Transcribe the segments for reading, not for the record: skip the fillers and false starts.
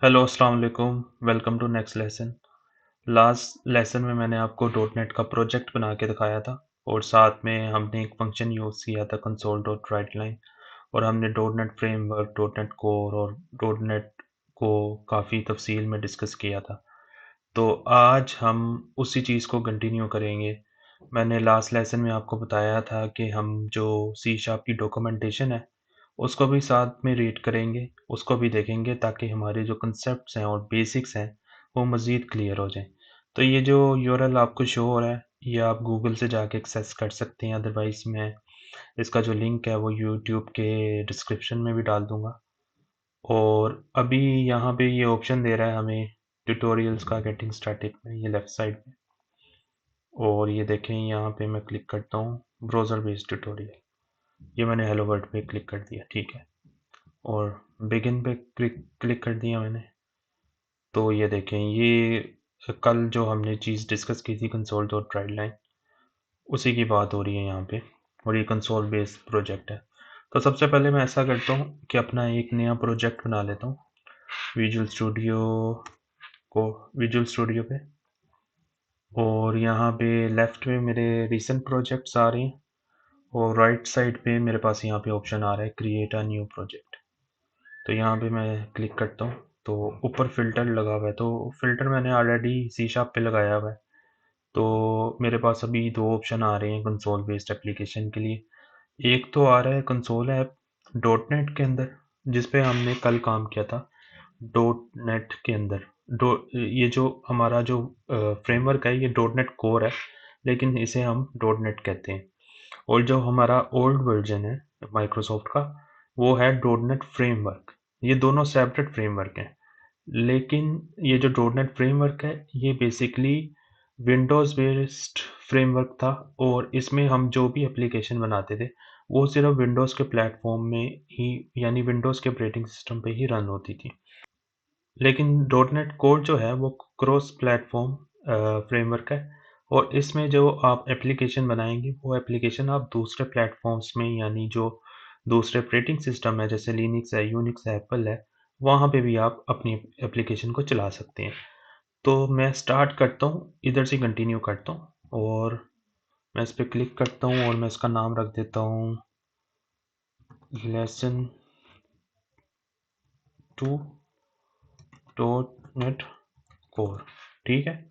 Hello अस्सलाम वालेकुम। Welcome to next lesson. Last lesson में मैंने आपको डॉट नेट का प्रोजेक्ट बना के दिखाया था और साथ में हमने एक फंक्शन यूज़ किया था कंसोल डॉट राइट लाइन। और हमने dot net framework, dot net core और डॉट नेट को काफ़ी तफसील में डिस्कस किया था। तो आज हम उसी चीज़ को कंटिन्यू करेंगे। मैंने लास्ट लेसन में आपको बताया था कि हम जो सी शार्प की डॉक्यूमेंटेशन है उसको भी साथ में रीड करेंगे, उसको भी देखेंगे ताकि हमारे जो कंसेप्ट्स हैं और बेसिक्स हैं, वो मज़ीद क्लियर हो जाएँ। तो ये जो यूआरएल आपको शो हो रहा है, ये आप गूगल से जाके एक्सेस कर सकते हैं, अदरवाइज़ मैं इसका जो लिंक है वो यूट्यूब के डिस्क्रिप्शन में भी डाल दूँगा। और अभी यहाँ पे ये ऑप्शन दे रहा है हमें ट्यूटोरियल्स का गेटिंग स्टार्टेड में, ये लेफ्ट साइड में। और ये देखें यहाँ पे मैं क्लिक करता हूँ ब्राउज़र बेस्ड ट्यूटोरियल। ये मैंने हेलो वर्ल्ड पे क्लिक कर दिया, ठीक है। और बिगिन पे क्लिक क्लिक कर दिया मैंने। तो ये देखें, ये कल जो हमने चीज़ डिस्कस की थी कंसोल डॉट राइट लाइन, उसी की बात हो रही है यहाँ पे। और ये कंसोल बेस्ड प्रोजेक्ट है। तो सबसे पहले मैं ऐसा करता हूँ कि अपना एक नया प्रोजेक्ट बना लेता हूँ विजुअल स्टूडियो को, विजुअल स्टूडियो पे। और यहाँ पे लेफ्ट में मेरे रिसेंट प्रोजेक्ट्स आ रहे हैं और राइट साइड पे मेरे पास यहाँ पे ऑप्शन आ रहा है क्रिएट अ न्यू प्रोजेक्ट। तो यहाँ पे मैं क्लिक करता हूँ तो ऊपर फ़िल्टर लगा हुआ है। तो फ़िल्टर मैंने ऑलरेडी सी शार्प पे लगाया हुआ है। तो मेरे पास अभी दो ऑप्शन आ रहे हैं कंसोल बेस्ड एप्लीकेशन के लिए। एक तो आ रहा है कंसोल ऐप डॉट नेट के अंदर, जिस पे हमने कल काम किया था। डॉट नेट के अंदर डो ये जो हमारा जो फ्रेमवर्क है, ये डॉट नेट कोर है, लेकिन इसे हम डॉट नेट कहते हैं। और जो हमारा ओल्ड वर्जन है माइक्रोसॉफ्ट का, वो है डॉट नेट फ्रेमवर्क। ये दोनों सेपरेट फ्रेमवर्क हैं। लेकिन ये जो डॉट नेट फ्रेमवर्क है, ये बेसिकली विंडोज़ बेस्ड फ्रेमवर्क था। और इसमें हम जो भी एप्लीकेशन बनाते थे, वो सिर्फ विंडोज़ के प्लेटफॉर्म में ही, यानी विंडोज़ के ऑपरेटिंग सिस्टम पे ही रन होती थी। लेकिन डॉट नेट कोर जो है वो क्रॉस प्लेटफॉर्म फ्रेमवर्क है। और इसमें जो आप एप्लीकेशन बनाएंगे, वो एप्लीकेशन आप दूसरे प्लेटफॉर्म्स में, यानी जो दूसरे ऑपरेटिंग सिस्टम है जैसे लिनक्स है, यूनिक्स है, एप्पल है, वहाँ पे भी आप अपनी एप्लीकेशन को चला सकते हैं। तो मैं स्टार्ट करता हूँ, इधर से कंटिन्यू करता हूँ और मैं इस पर क्लिक करता हूँ और मैं इसका नाम रख देता हूँ लेसन 2 डॉट नेट कोर, ठीक है।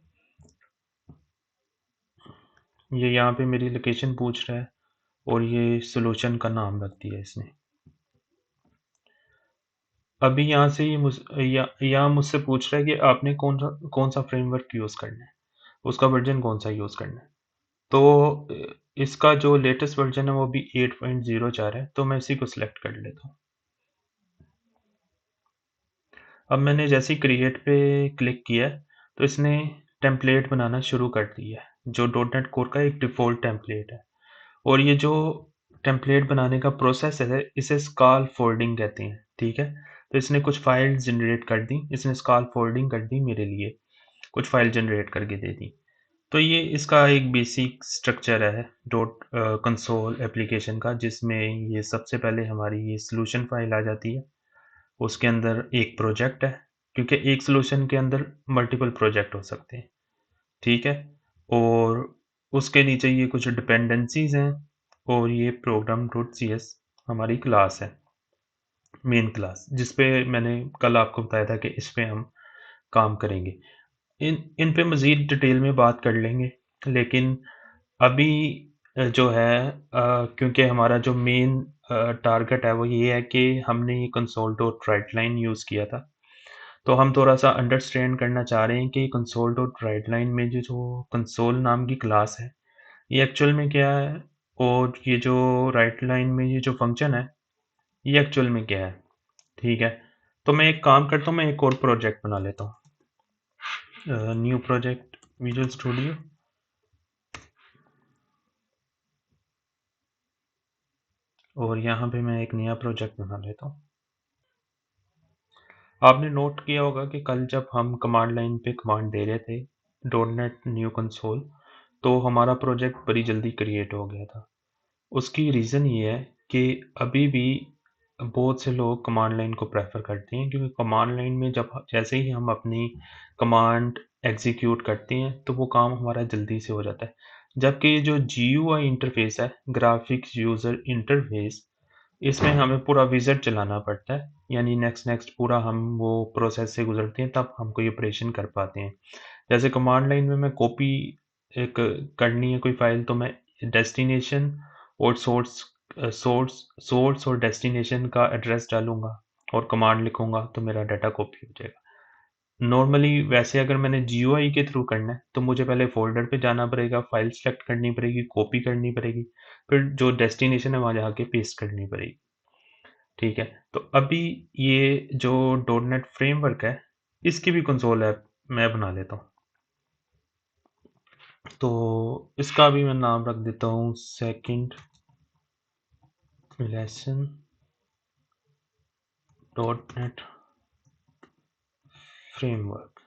ये यहाँ पे मेरी लोकेशन पूछ रहा है और ये सॉल्यूशन का नाम रख दिया इसने। अभी यहाँ से ये यहाँ मुझसे पूछ रहा है कि आपने कौन सा फ्रेमवर्क यूज़ करना है, उसका वर्जन कौन सा यूज़ करना है। तो इसका जो लेटेस्ट वर्जन है वो भी 8.0 जा रहा है, तो मैं इसी को सिलेक्ट कर लेता हूँ। अब मैंने जैसे ही क्रिएट पे क्लिक किया है, तो इसने टेम्पलेट बनाना शुरू कर दिया है, जो डॉट नेट कोर का एक डिफ़ॉल्ट टेम्पलेट है। और ये जो टेम्पलेट बनाने का प्रोसेस है, इसे स्कॉल फोल्डिंग कहते हैं, ठीक है। तो इसने कुछ फाइल जनरेट कर दी, इसने स्कॉल फोल्डिंग कर दी मेरे लिए, कुछ फाइल जनरेट करके दे दी। तो ये इसका एक बेसिक स्ट्रक्चर है डॉट कंसोल एप्लीकेशन का, जिसमें ये सबसे पहले हमारी ये सॉल्यूशन फाइल आ जाती है। उसके अंदर एक प्रोजेक्ट है, क्योंकि एक सॉल्यूशन के अंदर मल्टीपल प्रोजेक्ट हो सकते हैं, ठीक है। और उसके नीचे ये कुछ डिपेंडेंसीज हैं। और ये प्रोग्राम डॉट सी एस हमारी क्लास है, मेन क्लास, जिस पे मैंने कल आपको बताया था कि इस पे हम काम करेंगे। इन इन पे मज़ीद डिटेल में बात कर लेंगे। लेकिन अभी जो है, क्योंकि हमारा जो मेन टारगेट है वो ये है कि हमने ये console dot write line use किया था। तो हम थोड़ा-सा अंडरस्टैंड करना चाह रहे हैं कि कंसोल डॉट राइट लाइन में जो जो कंसोल नाम की क्लास है, ये एक्चुअल में क्या है। और ये जो राइट लाइन में ये जो फंक्शन है, ये एक्चुअल में क्या है, ठीक है। तो मैं एक काम करता हूँ, मैं एक और प्रोजेक्ट बना लेता हूँ, न्यू प्रोजेक्ट विजुअल स्टूडियो। और यहाँ पे मैं एक नया प्रोजेक्ट बना लेता हूँ। आपने नोट किया होगा कि कल जब हम कमांड लाइन पे कमांड दे रहे थे डॉट नेट न्यू कंसोल, तो हमारा प्रोजेक्ट बड़ी जल्दी क्रिएट हो गया था। उसकी रीज़न ये है कि अभी भी बहुत से लोग कमांड लाइन को प्रेफर करते हैं, क्योंकि कमांड लाइन में जब जैसे ही हम अपनी कमांड एग्जीक्यूट करते हैं तो वो काम हमारा जल्दी से हो जाता है। जबकि ये जो GUI इंटरफेस है, ग्राफिक्स यूज़र इंटरफेस, इसमें हमें पूरा विज़िट चलाना पड़ता है, यानी नेक्स्ट नेक्स्ट पूरा हम वो प्रोसेस से गुजरते हैं तब हम कोई ऑपरेशन कर पाते हैं। जैसे कमांड लाइन में मैं कॉपी एक करनी है कोई फाइल, तो मैं डेस्टिनेशन और सोर्स और डेस्टिनेशन का एड्रेस डालूंगा और कमांड लिखूंगा तो मेरा डाटा कॉपी हो जाएगा। नॉर्मली वैसे अगर मैंने GUI के थ्रू करना है तो मुझे पहले फोल्डर पे जाना पड़ेगा, फाइल सेलेक्ट करनी पड़ेगी, कॉपी करनी पड़ेगी, फिर जो डेस्टिनेशन है वहां जाके पेस्ट करनी पड़ेगी। ठीक है, तो अभी ये जो डॉट नेट फ्रेमवर्क है, इसकी भी कंसोल ऐप मैं बना लेता हूँ। तो इसका भी मैं नाम रख देता हूँ सेकंड लेसन .NET फ्रेमवर्क।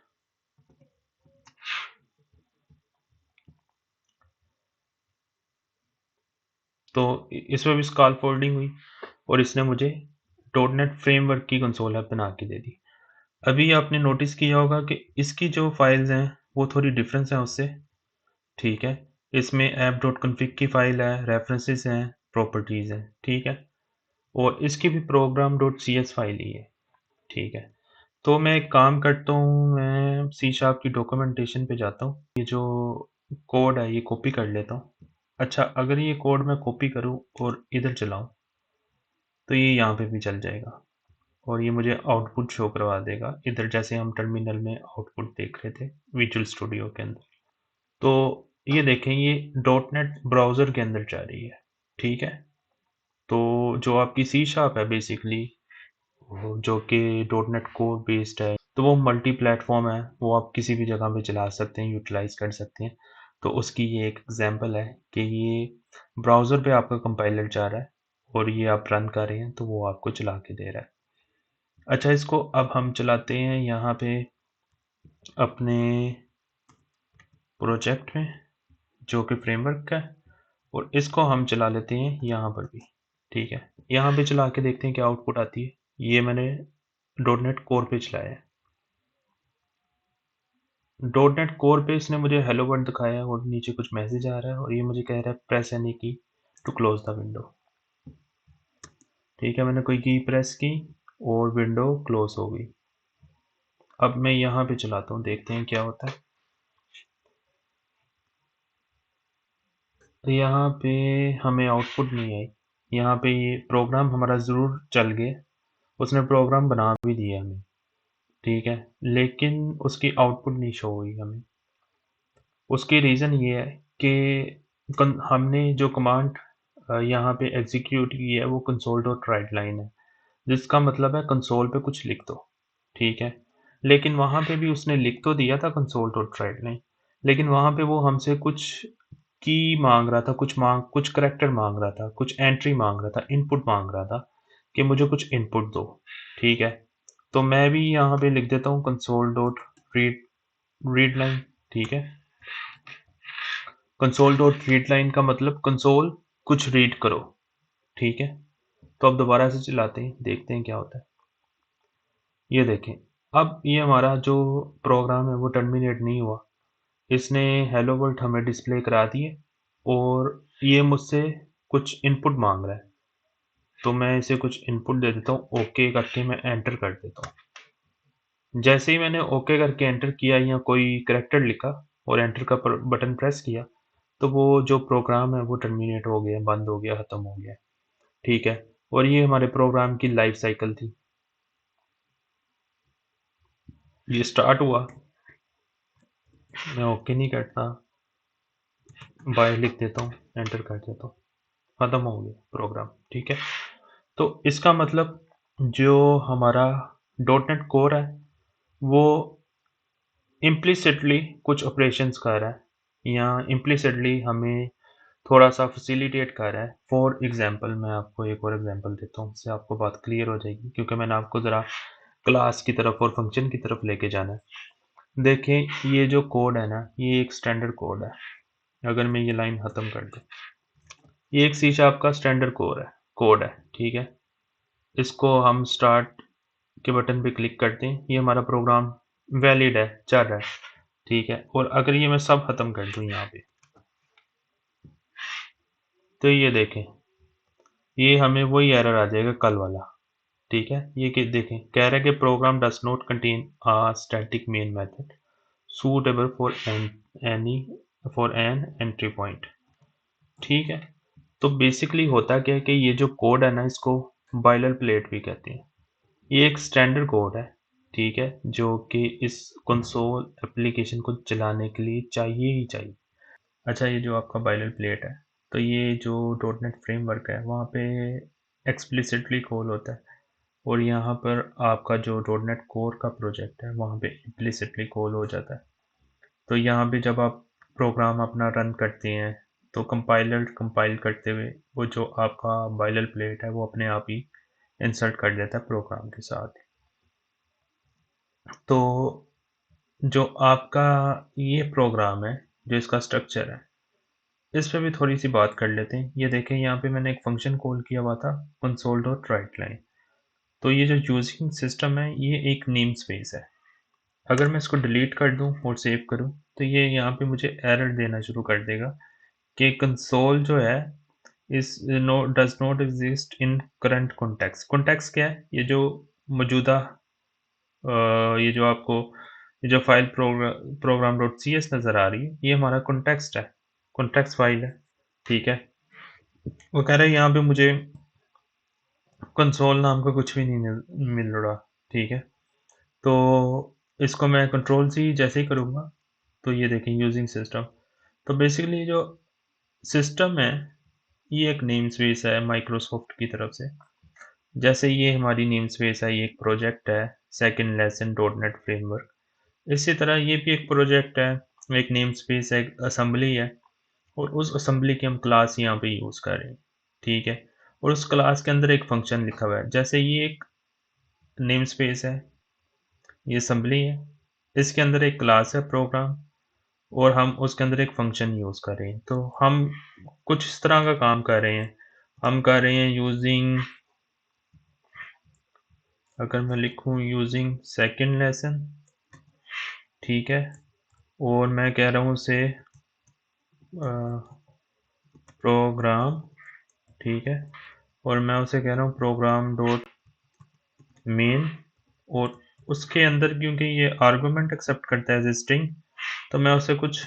तो इसमें भी स्कॉल फोल्डिंग हुई और इसने मुझे .NET फ्रेमवर्क की कंसोल ऐप बना के दे दी। अभी आपने नोटिस किया होगा कि इसकी जो फाइल्स हैं वो थोड़ी डिफरेंस है उससे। ठीक है, इसमें app.config की फाइल है, रेफरेंसेस हैं, प्रॉपर्टीज हैं। ठीक है, और इसकी भी program.cs फाइल ही है। ठीक है, तो मैं एक काम करता हूँ, मैं C# की डॉक्यूमेंटेशन पे जाता हूँ, ये जो कोड है ये कॉपी कर लेता हूँ। अच्छा, अगर ये कोड मैं कॉपी करूँ और इधर चलाऊँ तो ये यहाँ पे भी चल जाएगा और ये मुझे आउटपुट शो करवा देगा इधर, जैसे हम टर्मिनल में आउटपुट देख रहे थे विजुअल स्टूडियो के अंदर। तो ये देखें, ये .NET ब्राउज़र के अंदर जा रही है। ठीक है, तो जो आपकी C# है बेसिकली, जो कि .NEट कोर बेस्ड है, तो वो मल्टी प्लेटफॉर्म है, वो आप किसी भी जगह पे चला सकते हैं, यूटिलाइज कर सकते हैं। तो उसकी ये एक एग्जांपल है कि ये ब्राउज़र पे आपका कंपाइलर जा रहा है और ये आप रन कर रहे हैं तो वो आपको चला के दे रहा है। अच्छा, इसको अब हम चलाते हैं यहाँ पे अपने प्रोजेक्ट में जो कि फ्रेमवर्क का है, और इसको हम चला लेते हैं यहाँ पर भी। ठीक है, यहाँ पे चला के देखते हैं क्या आउटपुट आती है। ये मैंने .NET कोर पे चलाया है। .NET कोर पे इसने मुझे हेलो वर्ल्ड दिखाया है और नीचे कुछ मैसेज आ रहा है और ये मुझे कह रहा है प्रेस एनी की टू क्लोज द विंडो। ठीक है, मैंने कोई की प्रेस की और विंडो क्लोज हो गई। अब मैं यहाँ पे चलाता हूँ, देखते हैं क्या होता है। तो यहाँ पे हमें आउटपुट नहीं आई। यहाँ पे ये प्रोग्राम हमारा ज़रूर चल गया, उसने प्रोग्राम बना भी दिया हमें। ठीक है, लेकिन उसकी आउटपुट नहीं शो हुई हमें। उसकी रीज़न ये है कि हमने जो कमांड यहाँ पे एग्जीक्यूट की है वो कंसोल डॉट राइट लाइन है, जिसका मतलब है कंसोल पे कुछ लिख दो। ठीक है, लेकिन वहाँ पे भी उसने लिख तो दिया था कंसोल डॉट राइट लाइन, लेकिन वहाँ पे वो हमसे कुछ की मांग रहा था, कुछ करेक्टर मांग रहा था, कुछ एंट्री मांग रहा था, इनपुट मांग रहा था कि मुझे कुछ इनपुट दो। ठीक है, तो मैं भी यहाँ पे लिख देता हूँ console dot read read line. ठीक है, कंसोल डॉट रीड लाइन का मतलब कंसोल कुछ रीड करो। ठीक है, तो अब दोबारा से चलाते हैं, देखते हैं क्या होता है। ये देखें, अब ये हमारा जो प्रोग्राम है वो टर्मिनेट नहीं हुआ, इसने हेलो वर्ल्ड हमें डिस्प्ले करा दिए और ये मुझसे कुछ इनपुट मांग रहा है। तो मैं इसे कुछ इनपुट दे देता हूँ, ओके करके मैं एंटर कर देता हूँ। जैसे ही मैंने ओके करके एंटर किया या कोई करेक्टर लिखा और एंटर का बटन प्रेस किया, तो वो जो प्रोग्राम है वो टर्मिनेट हो गया, बंद हो गया, ख़त्म हो गया। ठीक है, और ये हमारे प्रोग्राम की लाइफ साइकिल थी। ये स्टार्ट हुआ, मैं ओके नहीं करता, बाय लिख देता हूँ, एंटर कर देता हूँ, ख़त्म हो गया प्रोग्राम। ठीक है, तो इसका मतलब जो हमारा .NET कोर है वो इम्प्लिसिटली कुछ ऑपरेशंस कर रहा है या इम्प्लिसिटली हमें थोड़ा सा फैसिलिटेट कर रहा है। फॉर एग्जांपल, मैं आपको एक और एग्जांपल देता हूँ, इससे आपको बात क्लियर हो जाएगी, क्योंकि मैंने आपको ज़रा क्लास की तरफ और फंक्शन की तरफ लेके जाना है। देखें, ये जो कोड है ना, ये एक स्टैंडर्ड कोड है। अगर मैं ये लाइन ख़त्म कर दूँ, ये एक C# का स्टैंडर्ड कोड है। ठीक है, इसको हम स्टार्ट के बटन पे क्लिक करते हैं, ये हमारा प्रोग्राम वैलिड है, चल रहा है, ठीक है। और अगर ये मैं सब खत्म कर दूं यहाँ पे, तो ये देखें, ये हमें वही एरर आ जाएगा कल वाला, ठीक है। ये कि देखें, कह रहा है कि program does not contain a static main method suitable for any for an entry point, ठीक है। तो बेसिकली होता क्या है कि ये जो कोड है ना, इसको बॉयलर प्लेट भी कहते हैं। ये एक स्टैंडर्ड कोड है, ठीक है, जो कि इस कंसोल एप्लीकेशन को चलाने के लिए चाहिए ही चाहिए। अच्छा, ये जो आपका बॉयलर प्लेट है, तो ये जो डॉट नेट फ्रेमवर्क है वहाँ पे एक्सप्लिसिटली कॉल होता है, और यहाँ पर आपका जो डॉट नेट कोर का प्रोजेक्ट है वहाँ पे इम्प्लिसिटली कॉल हो जाता है। तो यहाँ पे जब आप प्रोग्राम अपना रन करते हैं, तो कंपाइलर कंपाइल करते हुए वो जो आपका बॉयलर प्लेट है वो अपने आप ही इंसर्ट कर देता है प्रोग्राम के साथ। तो जो आपका ये प्रोग्राम है, जो इसका स्ट्रक्चर है, इस पे भी थोड़ी सी बात कर लेते हैं। ये देखें, यहाँ पे मैंने एक फंक्शन कॉल किया हुआ था कंसोल डॉट राइट लाइन। तो ये जो यूजिंग सिस्टम है, ये एक नेम स्पेस है। अगर मैं इसको डिलीट कर दूं और सेव करूं, तो ये यहाँ पे मुझे एरर देना शुरू कर देगा कि कंसोल जो है is no does not exist in current context. Context क्या है? ये जो मौजूदा ये जो आपको ये जो file program dot C S नज़र आ रही है, ये हमारा कॉन्टेक्स्ट है, कॉन्टेक्स्ट फाइल है, ठीक है। वो कह रहा है यहाँ पे मुझे कंसोल नाम का कुछ भी नहीं मिल रहा, ठीक है। तो इसको मैं कंट्रोल सी जैसे ही करूँगा, तो ये देखें यूजिंग सिस्टम। तो बेसिकली जो सिस्टम है, ये एक नेम स्पेस है माइक्रोसॉफ्ट की तरफ से। जैसे ये हमारी नेम स्पेस है, ये एक प्रोजेक्ट है second lesson dot net framework. इसी तरह ये भी एक प्रोजेक्ट है, एक नेम स्पेस है, एक असेंबली है, और उस असेंबली की हम क्लास यहाँ पे यूज़ कर रहे हैं, ठीक है। और उस क्लास के अंदर एक फंक्शन लिखा हुआ है। जैसे ये एक नेम स्पेस है, ये असेंबली है, इसके अंदर एक क्लास है प्रोग्राम, और हम उसके अंदर एक फंक्शन यूज़ कर रहे हैं। तो हम कुछ इस तरह का काम कर रहे हैं। हम कर रहे हैं यूजिंग, अगर मैं लिखूं यूजिंग सेकंड लेसन, ठीक है, और मैं कह रहा हूँ उसे प्रोग्राम, ठीक है, और मैं उसे कह रहा हूँ प्रोग्राम डॉट मेन, और उसके अंदर क्योंकि ये आर्गुमेंट एक्सेप्ट करता है एज ए स्ट्रिंग, तो मैं उसे कुछ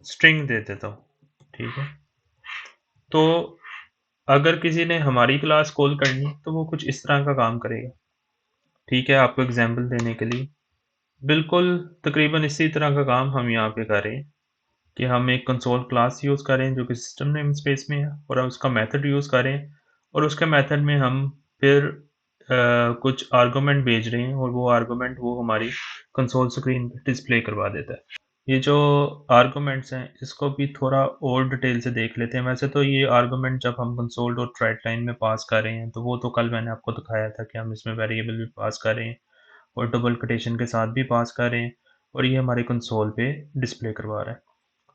स्ट्रिंग दे देता हूँ, ठीक है। तो अगर किसी ने हमारी क्लास कॉल करनी है, तो वो कुछ इस तरह का काम करेगा, ठीक है। आपको एग्जांपल देने के लिए, बिल्कुल तकरीबन इसी तरह का काम हम यहाँ पे कर रहे हैं कि हम एक कंसोल क्लास यूज़ कर रहे हैं जो कि सिस्टम नेम स्पेस में है, और हम उसका मेथड यूज़ कर रहे हैं, और उसके मेथड में हम फिर कुछ आर्गुमेंट भेज रहे हैं, और वो आर्गुमेंट वो हमारी कंसोल स्क्रीन पे डिस्प्ले करवा देता है। ये जो आर्गुमेंट्स हैं, इसको भी थोड़ा और डिटेल से देख लेते हैं। वैसे तो ये आर्गुमेंट जब हम कंसोल डॉट राइट लाइन में पास कर रहे हैं, तो वो तो कल मैंने आपको दिखाया था कि हम इसमें वेरिएबल भी पास कर रहे हैं और डबल कोटेशन के साथ भी पास कर रहे हैं, और ये हमारे कंसोल पे डिस्प्ले करवा रहा है।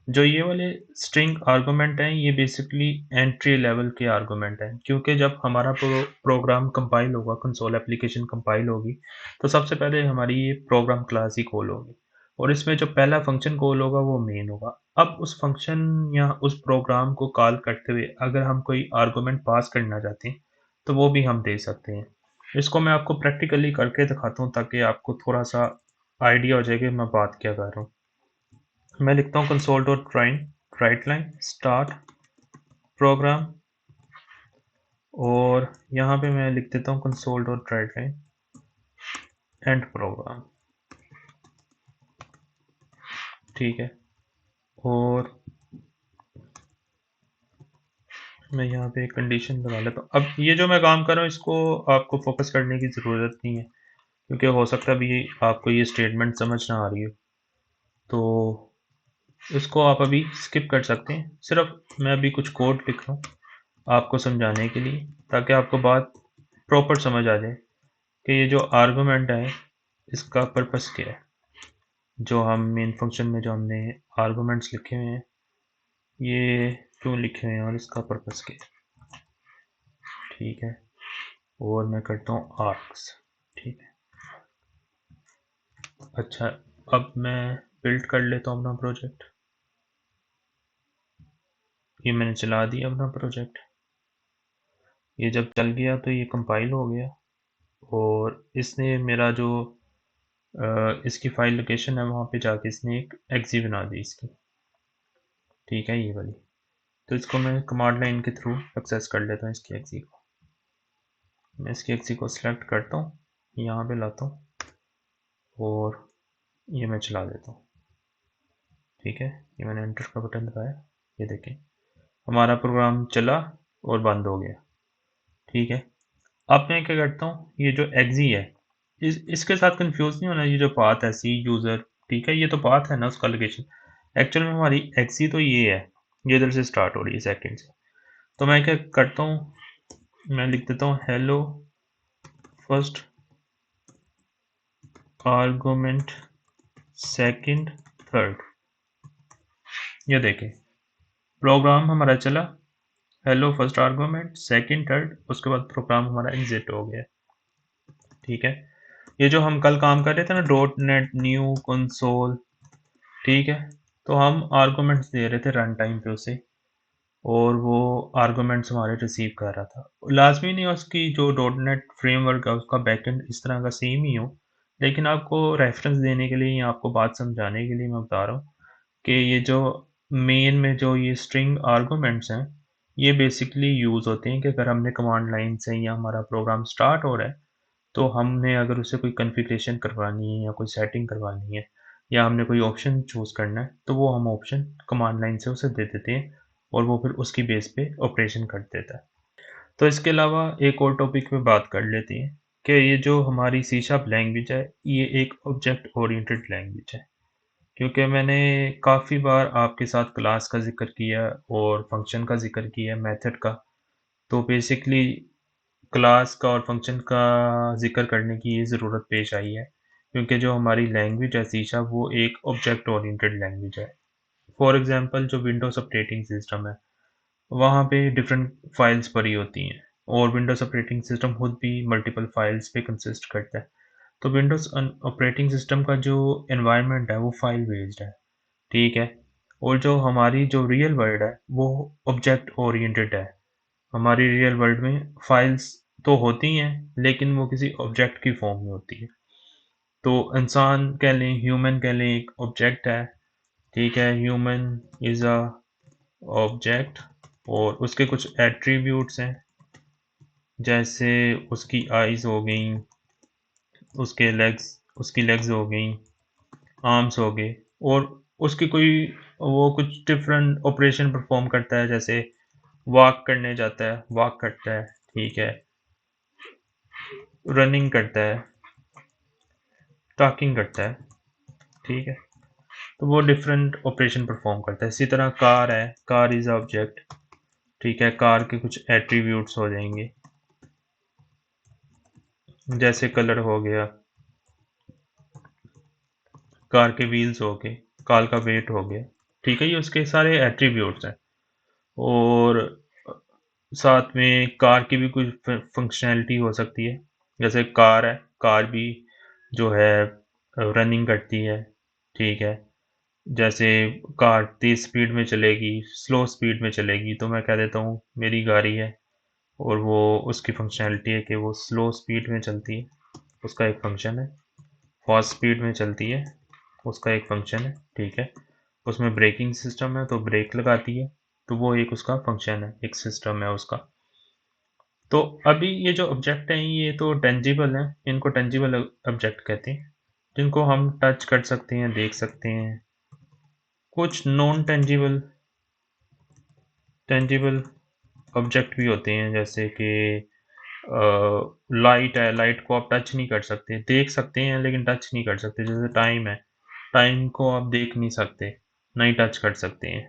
जो ये वाले स्ट्रिंग आर्गुमेंट हैं, ये बेसिकली एंट्री लेवल के आर्गुमेंट हैं, क्योंकि जब हमारा प्रोग्राम कंपाइल होगा, कंसोल एप्लीकेशन कंपाइल होगी, तो सबसे पहले हमारी ये प्रोग्राम क्लास ही कॉल होगी, और इसमें जो पहला फंक्शन कॉल होगा वो मेन होगा। अब उस फंक्शन या उस प्रोग्राम को कॉल करते हुए अगर हम कोई आर्गुमेंट पास करना चाहते हैं, तो वो भी हम दे सकते हैं। इसको मैं आपको प्रैक्टिकली करके दिखाता हूँ ताकि आपको थोड़ा सा आइडिया हो जाए कि मैं बात क्या कर रहा हूँ। मैं लिखता हूँ console dot write line start program, और यहाँ पे मैं लिख देता हूँ console dot write line end program, ठीक है। और मैं यहाँ पे एक कंडीशन लगा लेता हूँ। अब ये जो मैं काम कर रहा हूँ, इसको आपको फोकस करने की ज़रूरत नहीं है, क्योंकि हो सकता है भी आपको ये स्टेटमेंट समझ ना आ रही हो, तो इसको आप अभी स्किप कर सकते हैं। सिर्फ मैं अभी कुछ कोड लिख रहा हूँ आपको समझाने के लिए, ताकि आपको बात प्रॉपर समझ आ जाए कि ये जो आर्गुमेंट है इसका पर्पस क्या है। जो हम मेन फंक्शन में जो हमने आर्गुमेंट्स लिखे हुए हैं, ये क्यों लिखे हुए हैं और इसका पर्पस क्या है, ठीक है। और मैं करता हूँ आर्क्स। ठीक है, अच्छा, अब मैं बिल्ड कर लेता हूँ अपना प्रोजेक्ट। ये मैंने चला दिया अपना प्रोजेक्ट। ये जब चल गया तो ये कंपाइल हो गया और इसने मेरा जो इसकी फाइल लोकेशन है वहाँ पे जाके इसने एक एक्सी बना दी इसकी। ठीक है, ये वाली। तो इसको मैं कमांड लाइन के थ्रू एक्सेस कर लेता हूँ इसकी एक्सी को। मैं इसकी एक्सी को सिलेक्ट करता हूँ, यहाँ पे लाता हूँ और ये मैं चला देता हूँ। ठीक है, ये मैंने एंटर का बटन दबाया, ये देखें हमारा प्रोग्राम चला और बंद हो गया। ठीक है, अब मैं क्या करता हूँ, ये जो एक्जी है इसके साथ कंफ्यूज नहीं होना। ये जो पाथ है सी यूज़र, ठीक है, ये तो पाथ है ना उसका लोकेशन। एक्चुअल में हमारी एक्सी तो ये है, ये इधर से स्टार्ट हो रही है सेकंड से। तो मैं क्या करता हूँ, मैं लिख देता हूँ hello first argument second third. ये देखें प्रोग्राम हमारा चला, hello first argument second third, उसके बाद प्रोग्राम हमारा एग्जिट हो गया। ठीक है, ये जो हम कल काम कर रहे थे ना डॉट नेट न्यू कंसोल, ठीक है, तो हम आर्गुमेंट्स दे रहे थे रन टाइम पे उसे, और वो आर्गुमेंट्स हमारे रिसीव कर रहा था। लाजमी नहीं उसकी जो डॉट नेट फ्रेमवर्क है उसका बैकएंड इस तरह का सेम ही हो, लेकिन आपको रेफरेंस देने के लिए या आपको बात समझाने के लिए मैं बता रहा हूँ कि ये जो मेन में जो ये स्ट्रिंग आर्गुमेंट्स हैं, ये बेसिकली यूज़ होते हैं कि अगर हमने कमांड लाइन से या हमारा प्रोग्राम स्टार्ट हो रहा है तो हमने अगर उसे कोई कॉन्फ़िगरेशन करवानी है या कोई सेटिंग करवानी है या हमने कोई ऑप्शन चूज़ करना है तो वो हम ऑप्शन कमांड लाइन से उसे दे देते हैं और वो फिर उसकी बेस पे ऑपरेशन कर देता है। तो इसके अलावा एक और टॉपिक पे बात कर लेते हैं कि ये जो हमारी सी शार्प लैंग्वेज है ये एक ऑब्जेक्ट ओरिएंटेड लैंग्वेज है। क्योंकि मैंने काफ़ी बार आपके साथ क्लास का जिक्र किया और फंक्शन का जिक्र किया, मेथड का। तो बेसिकली क्लास का और फंक्शन का जिक्र करने की ये ज़रूरत पेश आई है क्योंकि जो हमारी लैंग्वेज है सी शार्प वो एक ऑब्जेक्ट ओरिएंटेड लैंग्वेज है। फॉर एग्जांपल जो विंडोज़ ऑपरेटिंग सिस्टम है वहाँ पे डिफरेंट फाइल्स पड़ी होती हैं और विंडोज़ ऑपरेटिंग सिस्टम खुद भी मल्टीपल फाइल्स पे कंसिस्ट करता है। तो विंडोज़ ऑपरेटिंग सिस्टम का जो एनवायरनमेंट है वो फाइल बेस्ड है। ठीक है, और जो हमारी जो रियल वर्ल्ड है वो ऑब्जेक्ट ओरिएंटेड है। हमारी रियल वर्ल्ड में फाइल्स तो होती हैं लेकिन वो किसी ऑब्जेक्ट की फॉर्म में होती है। तो इंसान कह लें, ह्यूमन कह लें, एक ऑब्जेक्ट है। ठीक है, ह्यूमन इज़ अ ऑब्जेक्ट और उसके कुछ एट्रीब्यूट्स हैं, जैसे उसकी आइज़ हो गई, उसकी लेग्स हो गई, आर्म्स हो गए, और उसकी कोई वो कुछ डिफरेंट ऑपरेशन परफॉर्म करता है, जैसे वॉक करने जाता है, वॉक करता है। ठीक है, रनिंग करता है, टॉकिंग करता है। ठीक है, तो वो डिफरेंट ऑपरेशन परफॉर्म करता है। इसी तरह कार है, कार इज ऑब्जेक्ट। ठीक है, कार के कुछ एट्रीब्यूट्स हो जाएंगे, जैसे कलर हो गया, कार के व्हील्स हो गए, कार का वेट हो गया। ठीक है, ये उसके सारे एट्रीब्यूट्स हैं। और साथ में कार की भी कुछ फंक्शनैलिटी हो सकती है, जैसे कार है, कार भी जो है रनिंग करती है। ठीक है, जैसे कार तेज स्पीड में चलेगी, स्लो स्पीड में चलेगी, तो मैं कह देता हूँ मेरी गाड़ी है, और वो उसकी फंक्शनैलिटी है कि वो स्लो स्पीड में चलती है, उसका एक फंक्शन है। फास्ट स्पीड में चलती है, उसका एक फंक्शन है। ठीक है, उसमें ब्रेकिंग सिस्टम है तो ब्रेक लगाती है, तो वो एक उसका फंक्शन है, एक सिस्टम है उसका। तो अभी ये जो ऑब्जेक्ट हैं ये तो टेंजिबल हैं, इनको टेंजिबल ऑब्जेक्ट कहते हैं, जिनको हम टच कर सकते हैं, देख सकते हैं। कुछ नॉन टेंजिबल टेंजिबल ऑब्जेक्ट भी होते हैं, जैसे कि लाइट है, लाइट को आप टच नहीं कर सकते, देख सकते हैं लेकिन टच नहीं कर सकते। जैसे टाइम है, टाइम को आप देख नहीं सकते, नहीं टच कर सकते हैं।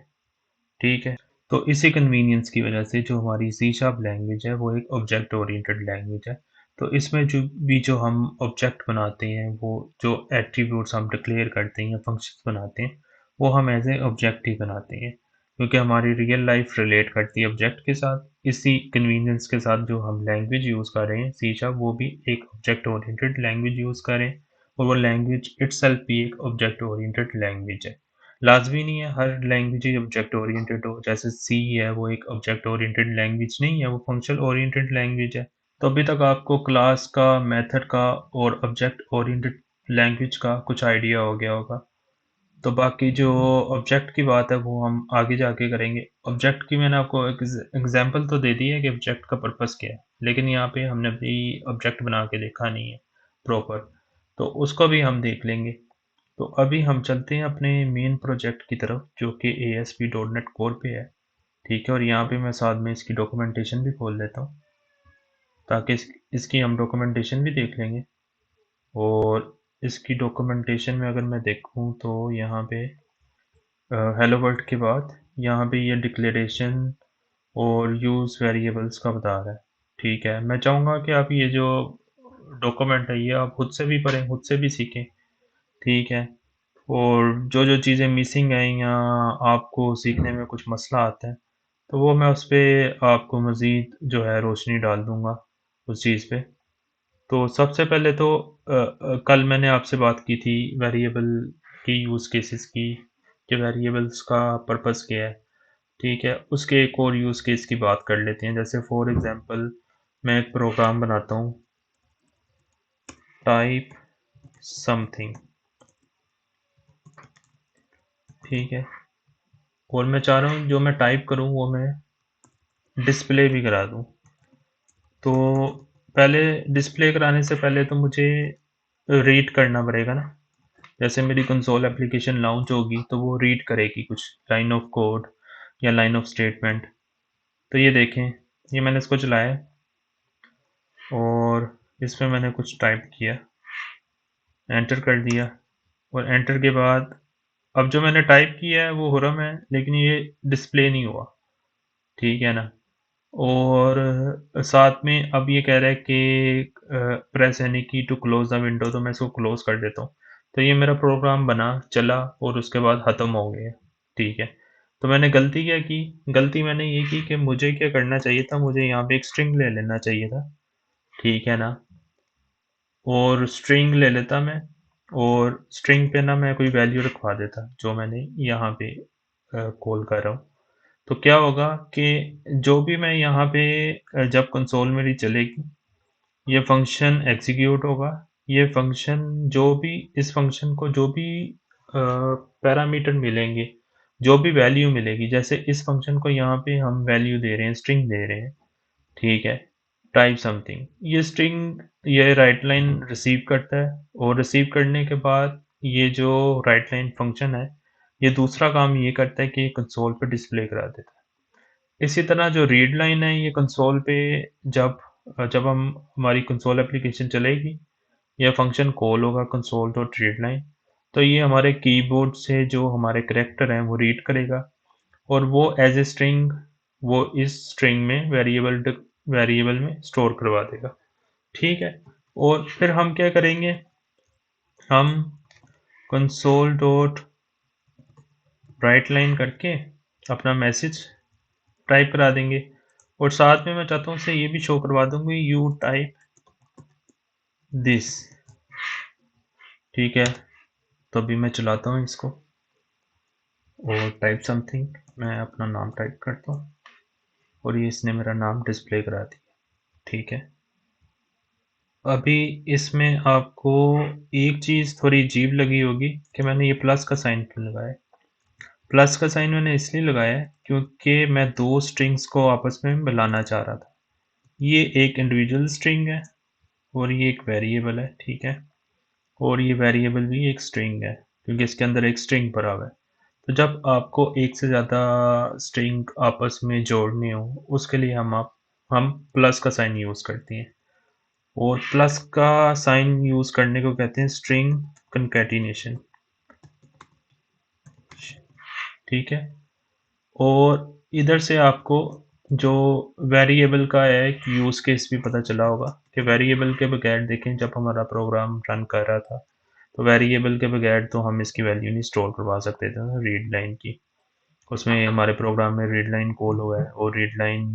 ठीक है, तो इसी कन्वीनियंस की वजह से जो हमारी सी शार्प लैंग्वेज है वो एक ऑब्जेक्ट ओरिएंटेड लैंग्वेज है। तो इसमें जो हम ऑब्जेक्ट बनाते हैं, वो जो एट्रीब्यूट्स हम डिक्लेयर करते हैं या फंक्शंस बनाते हैं, वो हम एज ए ऑब्जेक्ट ही बनाते हैं, क्योंकि हमारी रियल लाइफ रिलेट करती है ऑब्जेक्ट के साथ। इसी कन्वीनियंस के साथ जो हम लैंग्वेज यूज़ कर रहे हैं सी शार्प, वो भी एक ऑब्जेक्ट ओरिएंटेड लैंग्वेज यूज़ करें, और वो लैंग्वेज इटसेल्फ भी एक ऑब्जेक्ट ओरिएंटेड लैंग्वेज है। लाजमी नहीं है हर लैंग्वेज ही ऑब्जेक्ट ओरिएंटेड हो, जैसे सी है वो एक ऑब्जेक्ट ओरिएंटेड लैंग्वेज नहीं है, वो फंक्शनल ओरिएंटेड लैंग्वेज है। तो अभी तक आपको क्लास का, मेथड का और ऑब्जेक्ट ओरिएंटेड लैंग्वेज का कुछ आइडिया हो गया होगा। तो बाकी जो ऑब्जेक्ट की बात है वो हम आगे जाके करेंगे। ऑब्जेक्ट की मैंने आपको एक एग्जांपल तो दे दी है कि ऑब्जेक्ट का पर्पस क्या है, लेकिन यहाँ पे हमने अभी ऑब्जेक्ट बना के देखा नहीं है प्रॉपर, तो उसको भी हम देख लेंगे। तो अभी हम चलते हैं अपने मेन प्रोजेक्ट की तरफ, जो कि ASP.NET कोर पे है। ठीक है, और यहाँ पे मैं साथ में इसकी डॉक्यूमेंटेशन भी खोल लेता हूँ, ताकि इसकी हम डॉक्यूमेंटेशन भी देख लेंगे। और इसकी डॉक्यूमेंटेशन में अगर मैं देखूँ तो यहाँ पे हेलो वर्ल्ड के बाद यहाँ पे ये डिक्लेरेशन और यूज़ वेरिएबल्स का बता रहा है। ठीक है, मैं चाहूँगा कि आप ये जो डॉक्यूमेंट है ये आप खुद से भी पढ़ें, खुद से भी सीखें। ठीक है, और जो जो चीज़ें मिसिंग हैं या आपको सीखने में कुछ मसला आता है, तो वो मैं उस पर आपको मज़ीद जो है रोशनी डाल दूँगा उस चीज़ पे। तो सबसे पहले तो कल मैंने आपसे बात की थी वेरिएबल की यूज़ केसेस की, कि वेरिएबल्स का पर्पस क्या है। ठीक है, उसके एक और यूज़ केस की बात कर लेते हैं। जैसे फॉर एग्जांपल मैं एक प्रोग्राम बनाता हूँ, टाइप समथिंग। ठीक है, और मैं चाह रहा हूँ जो मैं टाइप करूँ वो मैं डिस्प्ले भी करा दूँ। तो पहले डिस्प्ले कराने से पहले तो मुझे रीड करना पड़ेगा ना। जैसे मेरी कंसोल एप्लीकेशन लॉन्च होगी तो वो रीड करेगी कुछ लाइन ऑफ कोड या लाइन ऑफ स्टेटमेंट। तो ये देखें, ये मैंने इसको चलाया और इसमें मैंने कुछ टाइप किया, एंटर कर दिया, और एंटर के बाद अब जो मैंने टाइप किया है वो हो रहा है, लेकिन ये डिस्प्ले नहीं हुआ। ठीक है ना। और साथ में अब ये कह रहा है कि प्रेस एनी की टू क्लोज द विंडो, तो मैं इसको क्लोज कर देता हूँ। तो ये मेरा प्रोग्राम बना, चला और उसके बाद ख़त्म हो गया। ठीक है, तो मैंने गलती क्या की? गलती मैंने ये की कि मुझे क्या करना चाहिए था, मुझे यहाँ पे एक स्ट्रिंग ले लेना चाहिए था। ठीक है ना, और स्ट्रिंग ले लेता मैं, और स्ट्रिंग पे ना मैं कोई वैल्यू रखवा देता जो मैंने यहाँ पे कॉल कर रहा हूँ। तो क्या होगा कि जो भी मैं यहाँ पे जब कंसोल मेरी चलेगी, ये फंक्शन एग्जीक्यूट होगा। ये फंक्शन जो भी, इस फंक्शन को जो भी पैरामीटर मिलेंगे, जो भी वैल्यू मिलेगी, जैसे इस फंक्शन को यहाँ पे हम वैल्यू दे रहे हैं, स्ट्रिंग दे रहे हैं। ठीक है, टाइप समथिंग, ये स्ट्रिंग ये राइट लाइन रिसीव करता है, और रिसीव करने के बाद ये जो राइट लाइन फंक्शन है, ये दूसरा काम ये करता है कि कंसोल पे डिस्प्ले करा देता है। इसी तरह जो रीड लाइन है, ये कंसोल पे जब जब हम हमारी कंसोल एप्लीकेशन चलेगी, यह फंक्शन कॉल होगा कंसोल डॉट रीड लाइन। तो ये हमारे कीबोर्ड से जो हमारे करैक्टर हैं वो रीड करेगा, और वो एज ए स्ट्रिंग वो इस स्ट्रिंग में वेरिएबल में स्टोर करवा देगा। ठीक है, और फिर हम क्या करेंगे, हम कंसोल डॉट राइट लाइन करके अपना मैसेज टाइप करा देंगे, और साथ में मैं चाहता हूँ उसे ये भी शो करवा दूंगी, यू टाइप दिस। ठीक है, तो अभी मैं चलाता हूँ इसको, और टाइप समथिंग, मैं अपना नाम टाइप करता हूँ, और ये इसने मेरा नाम डिस्प्ले करा दिया। ठीक है, अभी इसमें आपको एक चीज़ थोड़ी अजीब लगी होगी कि मैंने ये प्लस का साइन क्यों लगाया। प्लस का साइन मैंने इसलिए लगाया है क्योंकि मैं दो स्ट्रिंग्स को आपस में मिलाना चाह रहा था। ये एक इंडिविजुअल स्ट्रिंग है, और ये एक वेरिएबल है। ठीक है, और ये वेरिएबल भी एक स्ट्रिंग है, क्योंकि इसके अंदर एक स्ट्रिंग भरा हुआ है। तो जब आपको एक से ज़्यादा स्ट्रिंग आपस में जोड़ने हो, उसके लिए हम प्लस का साइन यूज़ करते हैं, और प्लस का साइन यूज़ करने को कहते हैं स्ट्रिंग कंकैटिनेशन। ठीक है, और इधर से आपको जो वेरिएबल का है एक यूज़ केस भी पता चला होगा, कि वेरिएबल के बगैर देखें जब हमारा प्रोग्राम रन कर रहा था, तो वेरिएबल के बगैर तो हम इसकी वैल्यू नहीं स्टोर करवा सकते थे रीड लाइन की। उसमें हमारे प्रोग्राम में रीड लाइन कॉल हुआ है, और रीड लाइन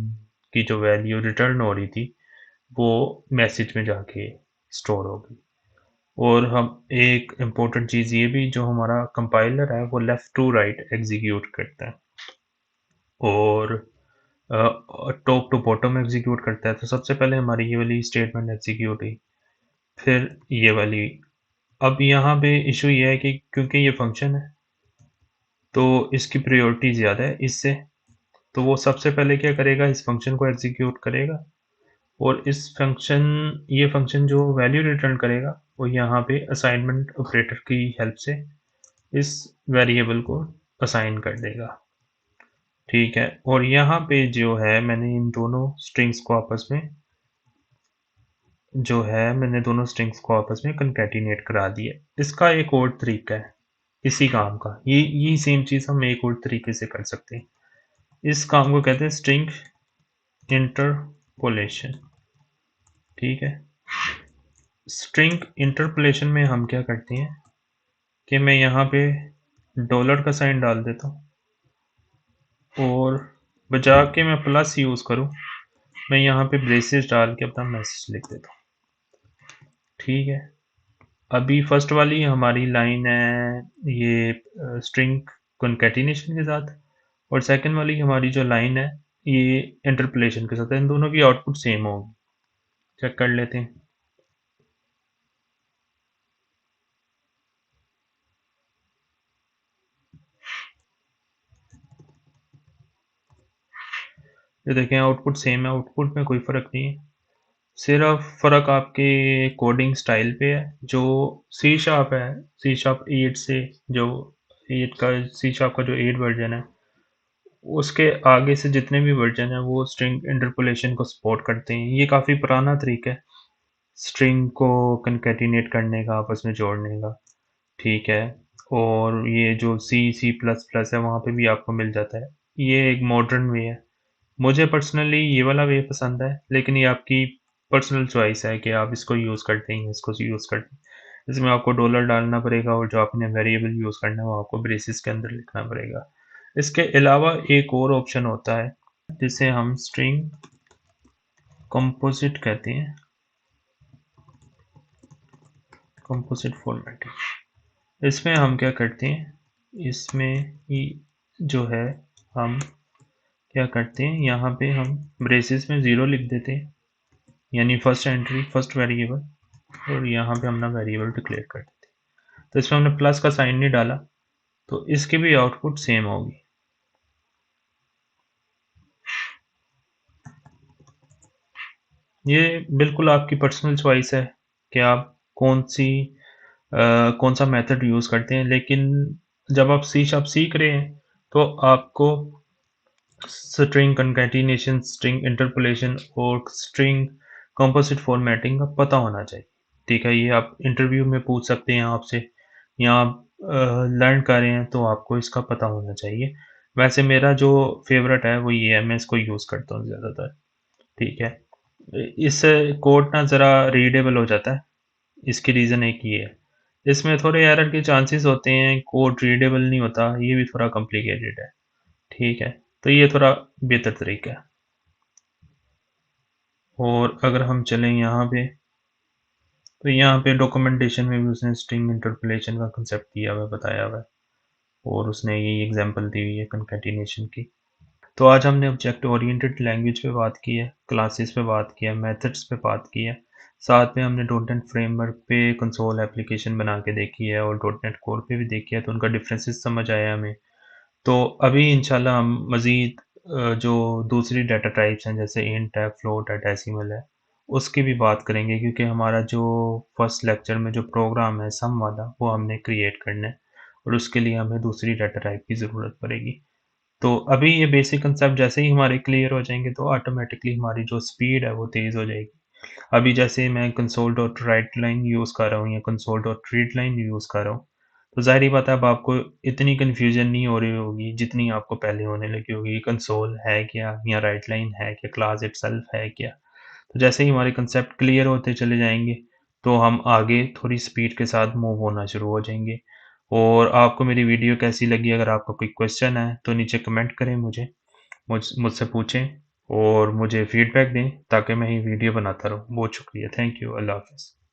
की जो वैल्यू रिटर्न हो रही थी वो मैसेज में जाके स्टोर होगी। और हम एक इम्पोर्टेंट चीज़ ये भी, जो हमारा कंपाइलर है वो लेफ़्ट टू राइट एग्जीक्यूट करता है और टॉप टू बॉटम एग्जीक्यूट करता है। तो सबसे पहले हमारी ये वाली स्टेटमेंट एग्जीक्यूट हुई, फिर ये वाली। अब यहाँ पे इशू ये है कि क्योंकि ये फंक्शन है तो इसकी प्रायोरिटी ज़्यादा है इससे, तो वो सबसे पहले क्या करेगा, इस फंक्शन को एग्जीक्यूट करेगा और ये फंक्शन जो वैल्यू रिटर्न करेगा वो यहाँ पे असाइनमेंट ऑपरेटर की हेल्प से इस वेरिएबल को असाइन कर देगा। ठीक है, और यहाँ पे जो है मैंने दोनों स्ट्रिंग्स को आपस में कंकैटिनेट करा दिया। इसका एक और तरीका है इसी काम का, ये सेम चीज़ हम एक और तरीके से कर सकते हैं। इस काम को कहते हैं स्ट्रिंग इंटरपोलेशन। ठीक है, स्ट्रिंग इंटरपोलेशन में हम क्या करते हैं कि मैं यहाँ पे डॉलर का साइन डाल देता हूँ और बजा के मैं प्लस यूज़ करूँ, मैं यहाँ पे ब्रेसेस डाल के अपना मैसेज लिख देता हूँ। ठीक है, अभी फर्स्ट वाली हमारी लाइन है ये स्ट्रिंग कॉन्कैटिनेशन के साथ, और सेकंड वाली हमारी जो लाइन है ये इंटरपोलेशन के साथ है। इन दोनों की आउटपुट सेम होगी। चेक कर लेते हैं। ये देखें, आउटपुट सेम है, आउटपुट में कोई फ़र्क नहीं है। सिर्फ फ़र्क आपके कोडिंग स्टाइल पे है। जो सी शार्प है, सी शार्प 8 से जो 8 का सी शार्प का जो 8 वर्जन है उसके आगे से जितने भी वर्जन है वो स्ट्रिंग इंटरपोलेशन को सपोर्ट करते हैं। ये काफ़ी पुराना तरीका है स्ट्रिंग को कंकैटिनेट करने का, आपस में जोड़ने का। ठीक है, और ये जो सी प्लस प्लस है वहाँ पे भी आपको मिल जाता है। ये एक मॉडर्न वे है। मुझे पर्सनली ये वाला वे पसंद है, लेकिन ये आपकी पर्सनल चॉइस है कि आप इसको यूज़ करते हैं, इसको यूज़ करते हैं। इसमें आपको डॉलर डालना पड़ेगा और जो आपने वेरिएबल यूज़ करना है वो आपको ब्रेसिस के अंदर लिखना पड़ेगा। इसके अलावा एक और ऑप्शन होता है जिसे हम स्ट्रिंग कंपोजिट कहते हैं, कंपोजिट फॉर्मेटिंग। इसमें हम क्या करते हैं, इसमें जो है हम क्या करते हैं, यहाँ पे हम ब्रेसेस में 0 लिख देते हैं, यानी फर्स्ट एंट्री फर्स्ट वेरिएबल, और यहाँ पे हमने वेरिएबल डिक्लेयर कर देते हैं। तो इसमें हमने प्लस का साइन नहीं डाला तो इसकी भी आउटपुट सेम होगी। ये बिल्कुल आपकी पर्सनल चॉइस है कि आप कौन सा मेथड यूज़ करते हैं, लेकिन जब आप सी शार्प सीख रहे हैं तो आपको स्ट्रिंग कंकैटिनेशन, स्ट्रिंग इंटरपोलेशन और स्ट्रिंग कंपोजिट फॉर्मेटिंग का पता होना चाहिए। ठीक है, ये आप इंटरव्यू में पूछ सकते हैं आपसे, या आप लर्न कर रहे हैं तो आपको इसका पता होना चाहिए। वैसे मेरा जो फेवरेट है वो ये है, मैं इसको यूज़ करता हूँ ज़्यादातर। ठीक है, इससे कोड ना ज़रा रीडेबल हो जाता है। इसकी रीज़न एक ये है। इसमें थोड़े एरर के चांसेस होते हैं, कोड रीडेबल नहीं होता, ये भी थोड़ा कॉम्प्लिकेटेड है। ठीक है, तो ये थोड़ा बेहतर तरीका है। और अगर हम चलें यहाँ पे, तो यहाँ पे डॉक्यूमेंटेशन में भी उसने स्ट्रिंग इंटरपोलेशन का कंसेप्ट दिया हुआ है, बताया हुआ है, और उसने ये एग्जांपल दी हुई है कंकैटिनेशन की। तो आज हमने ऑब्जेक्ट ओरिएंटेड लैंग्वेज पे बात की है, क्लासेस पे बात किया है, मेथड्स पे बात की है, साथ में हमने डॉट नेट फ्रेमवर्क पे कंसोल एप्लीकेशन बना के देखी है और डॉट नेट कोर पे भी देखी है, तो उनका डिफरेंसेस समझ आया हमें। तो अभी इंशाल्लाह हम मज़ीद जो दूसरी डाटा टाइप्स हैं जैसे इंट है, फ्लोट है, डेसिमल है, उसकी भी बात करेंगे, क्योंकि हमारा जो फर्स्ट लेक्चर में जो प्रोग्राम है सम वाला वो हमने क्रिएट करना है और उसके लिए हमें दूसरी डाटा टाइप की ज़रूरत पड़ेगी। तो अभी ये बेसिक कंसेप्ट जैसे ही हमारे क्लियर हो जाएंगे तो ऑटोमेटिकली हमारी जो स्पीड है वो तेज़ हो जाएगी। अभी जैसे मैं console dot write line use कर रहा हूँ या console dot read line use कर रहा हूँ, तो ज़ाहिर-सी बात है अब आपको इतनी कन्फ्यूज़न नहीं हो रही होगी जितनी आपको पहले होने लगी होगी। कंसोल है क्या? या राइट लाइन है क्या? क्लास इटसेल्फ है क्या? तो जैसे ही हमारे कंसेप्ट क्लियर होते चले जाएँगे, तो हम आगे थोड़ी स्पीड के साथ मूव होना शुरू हो जाएँगे। और आपको मेरी वीडियो कैसी लगी? अगर आपका कोई क्वेश्चन है, तो नीचे कमेंट करें मुझसे पूछें। और मुझे फीडबैक दें ताकि मैं ये वीडियो बनाता रहूँ। बहुत शुक्रिया। Thank you. अल्लाह हाफ़िज़।